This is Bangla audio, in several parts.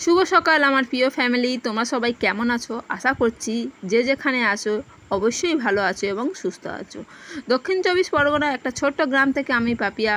শুভ সকাল আমার প্রিয় ফ্যামিলি, তোমরা সবাই কেমন আছো? আশা করছি যে যেখানে আছো অবশ্যই ভালো আছো এবং সুস্থ আছো। দক্ষিণ চব্বিশ পরগনা একটা ছোট্ট গ্রাম থেকে আমি পাপিয়া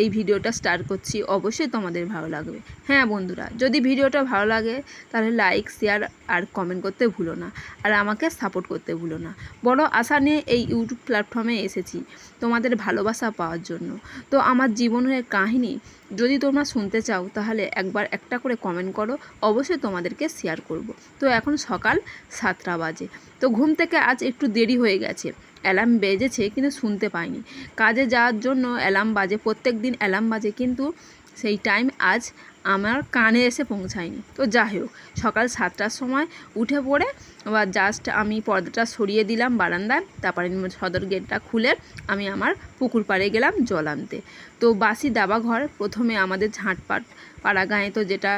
এই ভিডিওটা স্টার্ট করছি। অবশ্যই তোমাদের ভালো লাগবে। হ্যাঁ বন্ধুরা, যদি ভিডিওটা ভালো লাগে তাহলে লাইক, শেয়ার আর কমেন্ট করতে ভুলো না, আর আমাকে সাপোর্ট করতে ভুলো না। বড় আশা নিয়ে এই ইউটিউব প্ল্যাটফর্মে এসেছি তোমাদের ভালোবাসা পাওয়ার জন্য। তো আমার জীবনের কাহিনী যদি তোমরা শুনতে চাও তাহলে একবার একটা করে কমেন্ট করো, অবশ্যই তোমাদেরকে শেয়ার করব। তো এখন সকাল 7টা বাজে। তো ঘুম থেকে আজ একটু দেরি হয়ে গেছে, অ্যালার্ম বেজেছে কিন্তু শুনতে পাইনি। কাজে যাওয়ার জন্য অ্যালার্ম বাজে, প্রত্যেক দিন অ্যালার্ম বাজে, কিন্তু সেই টাইম আজ আমার কানে এসে পৌঁছায়নি। তো যাই হোক, সকাল 7টার সময় উঠে পড়ে বা জাস্ট আমি পর্দাটা সরিয়ে দিলাম বারান্দায়, তারপরে সদর গেটটা খুলে আমি আমার পুকুর পাড়ে গেলাম জল আনতে। তো বাসি দাবা ঘর প্রথমে আমাদের ঝাঁটপাট পাড়া গাঁয়ে তো যেটা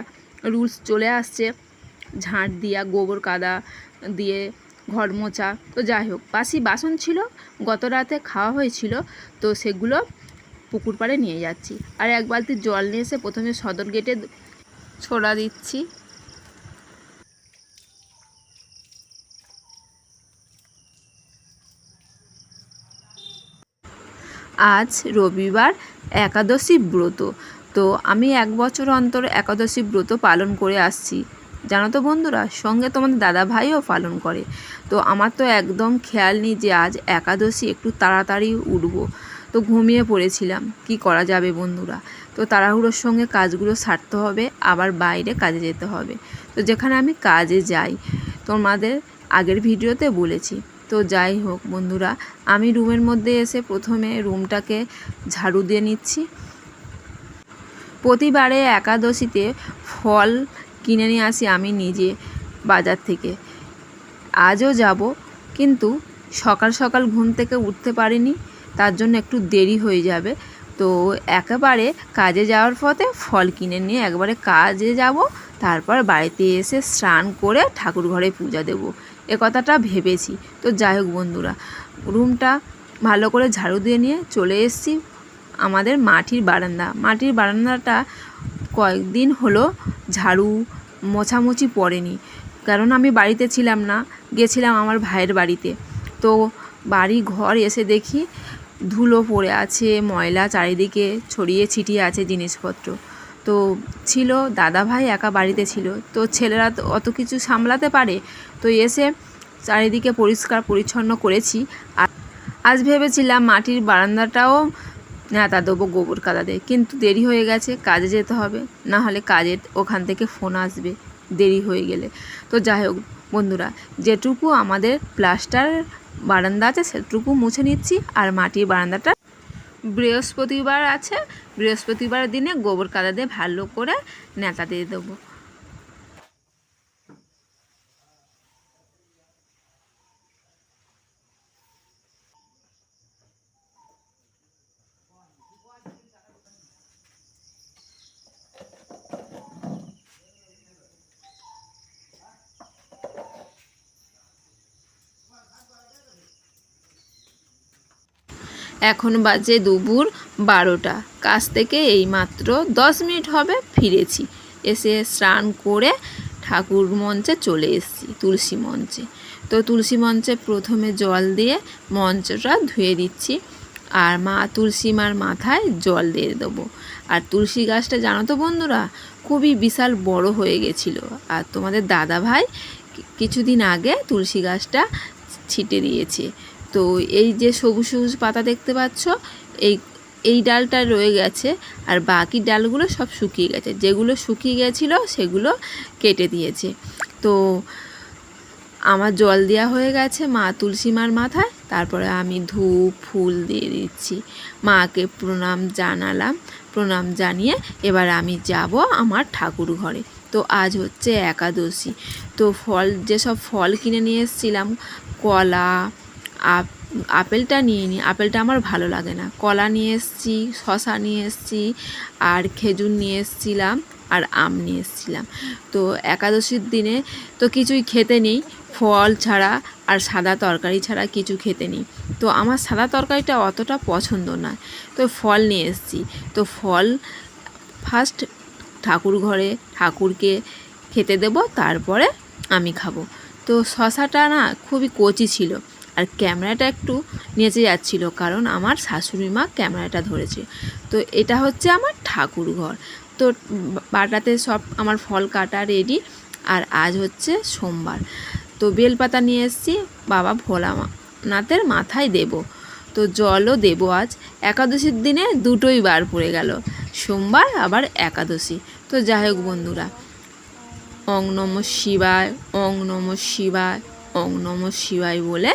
রুলস চলে আসছে, ঝাঁট দিয়া গোবর কাদা দিয়ে ঘর মোছা। তো যাই হোক, বাসি বাসন ছিল, গত রাতে খাওয়া হয়েছিল, তো সেগুলো পুকুর পাড়ে নিয়ে যাচ্ছি। আর এক বালতি জল নিয়ে এসে প্রথমে সদর গেটে ছোড়া দিচ্ছি। আজ রবিবার, একাদশী ব্রত। তো আমি 1 বছর অন্তর একাদশী ব্রত পালন করে আসছি, জানো তো বন্ধুরা। সঙ্গে তোমাদের দাদা ভাইও পালন করে। তো আমার তো একদম খেয়াল নেই যে আজ একাদশী, একটু তাড়াতাড়ি উঠবো। তো ঘুমিয়ে পড়েছিলাম, কি করা যাবে বন্ধুরা। তো তাড়াহুড়োর সঙ্গে কাজগুলো সারতে হবে, আবার বাইরে কাজে যেতে হবে। তো যেখানে আমি কাজে যাই তোমাদের আগের ভিডিওতে বলেছি। তো যাই হোক বন্ধুরা, আমি রুমের মধ্যে এসে প্রথমে রুমটাকে ঝাড়ু দিয়ে নিচ্ছি। প্রতিবারে একাদশীতে ফল কিনে নিয়ে আসি আমি নিজে বাজার থেকে। আজও যাব, কিন্তু সকাল সকাল ঘুম থেকে উঠতে পারিনি, তার জন্য একটু দেরি হয়ে যাবে। তো একেবারে কাজে যাওয়ার পথে ফল কিনে নিয়ে একবারে কাজে যাব, তারপর বাড়িতে এসে স্নান করে ঠাকুর ঘরে পূজা দেব, এ কথাটা ভেবেছি। তো যাই হোক বন্ধুরা, রুমটা ভালো করে ঝাড়ু দিয়ে নিয়ে চলে এসেছি আমাদের মাটির বারান্দাটা কয়েকদিন হলো ঝাড়ু মোছামুছি পড়েনি, কারণ আমি বাড়িতে ছিলাম না, গেছিলাম আমার ভাইয়ের বাড়িতে। তো বাড়ি ঘর এসে দেখি ধুলো পড়ে আছে, ময়লা চারিদিকে ছড়িয়ে ছিটিয়ে আছে জিনিসপত্র। তো ছিল দাদা ভাই একা বাড়িতে ছিল, তো ছেলেরা তো অত কিছু সামলাতে পারে। তো এসে চারিদিকে পরিষ্কার পরিচ্ছন্ন করেছি। আর আজ ভেবেছিলাম মাটির বারান্দাটাও নেতা দেবো গোবর কাদা দিয়ে, কিন্তু দেরি হয়ে গেছে, কাজে যেতে হবে, না হলে কাজের ওখান থেকে ফোন আসবে দেরি হয়ে গেলে। তো যাই হোক বন্ধুরা, যেটুকু আমাদের প্লাস্টার বারান্দা আছে সেটুকু মুছে নিচ্ছি। আর মাটির বারান্দাটা বৃহস্পতিবার আছে, বৃহস্পতিবার দিনে গোবর কাদা দিয়ে ভালো করে নেতা দিয়ে দেবো। এখন বাজে দুপুর 12টা, কাজ থেকে এইমাত্র 10 মিনিট হবে ফিরেছি। এসে স্নান করে ঠাকুর মঞ্চে চলে এসেছি, তুলসী মঞ্চে। তো তুলসী মঞ্চে প্রথমে জল দিয়ে মঞ্চটা ধুয়ে দিচ্ছি, আর মা তুলসী মার মাথায় জল দিয়ে দেবো। আর তুলসী গাছটা জানো তো বন্ধুরা, খুবই বিশাল বড় হয়ে গেছিলো, আর তোমাদের দাদা ভাই কিছুদিন আগে তুলসী গাছটা ছিটে দিয়েছে। তো এই যে সবুজ সবুজ পাতা দেখতে পাচ্ছ, এই ডালটা রয়ে গেছে, আর বাকি ডালগুলো সব শুকিয়ে গেছে। যেগুলো শুকিয়ে গেছিলো সেগুলো কেটে দিয়েছে। তো আমার জল দেওয়া হয়ে গেছে মা তুলসী মার মাথায়, তারপরে আমি ধূপ ফুল দিয়ে দিচ্ছি, মাকে প্রণাম জানালাম। প্রণাম জানিয়ে এবার আমি যাব আমার ঠাকুর ঘরে। তো আজ হচ্ছে একাদশী। তো যেসব ফল কিনে নিয়ে এসেছিলাম, কলা, আপেলটা নিয়ে নিই, আপেলটা আমার ভালো লাগে না। কলা নিয়ে এসেছি, শশা নিয়ে এসেছি, আর খেজুর নিয়ে এসেছিলাম, আর আম নিয়ে এসেছিলাম। তো একাদশীর দিনে তো কিছুই খেতে নেই, ফল ছাড়া আর সাদা তরকারি ছাড়া কিছু খেতে নেই। তো আমার সাদা তরকারিটা অতটা পছন্দ নয়, তো ফল নিয়ে এসেছি। তো ফল ফার্স্ট ঠাকুর ঘরে ঠাকুরকে খেতে দেব, তারপরে আমি খাবো। তো শশাটা না খুবই কচি ছিল, আর ক্যামেরাটা একটু নেচে যাচ্ছিলো, কারণ আমার শাশুড়ি মা ক্যামেরাটা ধরেছে। তো এটা হচ্ছে আমার ঠাকুর ঘর। তো বাটাতে সব আমার ফল কাটা রেডি। আর আজ হচ্ছে সোমবার, তো বেলপাতা নিয়ে এসেছি বাবা ভোলানাথের মাথায় দেব। তো জলও দেব। আজ একাদশীর দিনে দুটোই বার পড়ে গেল, সোমবার আবার একাদশী। তো যাই হোক বন্ধুরা, ওং নমঃ শিবায়, ওং নমঃ শিবায়, ওং নমঃ শিবায় বলে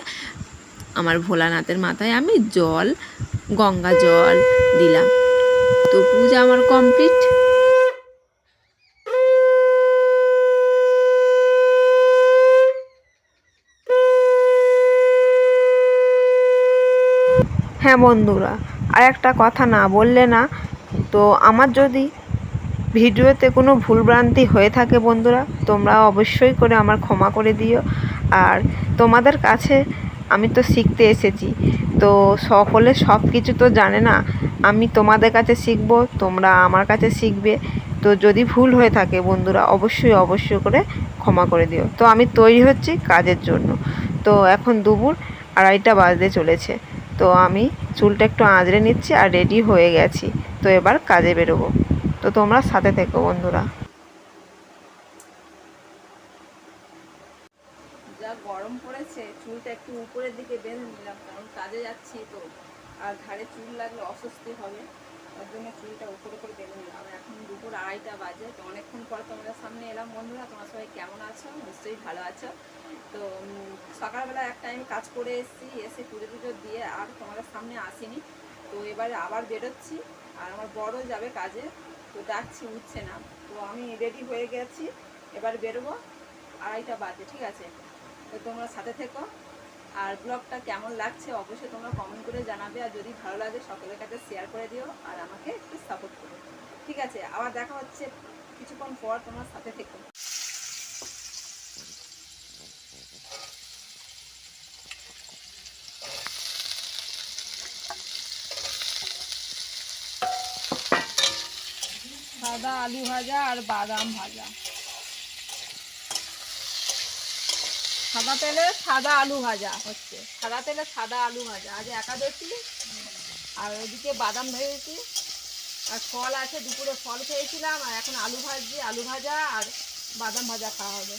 আমার ভোলানাথের মাথায় আমি জল, গঙ্গা জল দিলাম। তো পূজা আমার কমপ্লিট। হ্যাঁ বন্ধুরা, আর একটা কথা না বললে না। তো আমার যদি ভিডিওতে কোনো ভুলভ্রান্তি হয়ে থাকে বন্ধুরা, তোমরা অবশ্যই করে আমার ক্ষমা করে দিও। আর তোমাদের কাছে আমি তো শিখতে এসেছি, তো সকলে সব কিছু তো জানে না। আমি তোমাদের কাছে শিখব, তোমরা আমার কাছে শিখবে। তো যদি ভুল হয়ে থাকে বন্ধুরা, অবশ্যই করে ক্ষমা করে দিও। তো আমি তৈরি হচ্ছি কাজের জন্য। তো এখন দুপুর 2:30 বাজতে চলেছে। তো আমি চুলটা একটু আঁচড়ে নিচ্ছি আর রেডি হয়ে গেছি। তো এবার কাজে বেরোবো। তো তোমরা সাথে থেকো বন্ধুরা। যা গরম পড়েছে, চুলটা একটু উপরের দিকে বেঁধে নিলাম, কারণ কাজে যাচ্ছি তো, আর ঘাড়ে চুল লাগলে অস্বস্তি হবে, তার জন্য চুলটা উপরে করে বেঁধে নিলাম। এখন দুপুর 2:30 বাজে। তো অনেকক্ষণ পর তোমাদের সামনে এলাম বন্ধুরা। তোমরা সবাই কেমন আছো? নিশ্চয়ই ভালো আছো। তো সকালবেলা একটা আমি কাজ করে এসে পুজো দিয়ে আর তোমাদের সামনে আসিনি। তো এবারে আবার বেরোচ্ছি, আর আমার বড় যাবে কাজে। তো ডাকছি, উঠছে না। তো আমি রেডি হয়ে গেছি, এবার বেরোবো। 2:30 বাজে, ঠিক আছে? তো তোমরা সাথে থেকো। আর ব্লগটা কেমন লাগছে অবশ্যই তোমরা কমেন্ট করে জানাবে। আর যদি ভালো লাগে সকলের কাছে শেয়ার করে দিও, আর আমাকে একটু সাপোর্ট করো, ঠিক আছে? আবার দেখা হচ্ছে কিছুক্ষণ পর, তোমরা সাথে থেকো। সাদা আলু ভাজা আর বাদাম ভাজা। সাদা তেলে সাদা আলু ভাজা হচ্ছে, সাদা তেলে সাদা আলু ভাজা। আজ একাদশী। আর ওদিকে বাদাম ভেজেছি, আর ফল আছে, দুপুরে ফল খেয়েছিলাম, আর এখন আলু ভাজছি। আলু ভাজা আর বাদাম ভাজা খাওয়া হবে।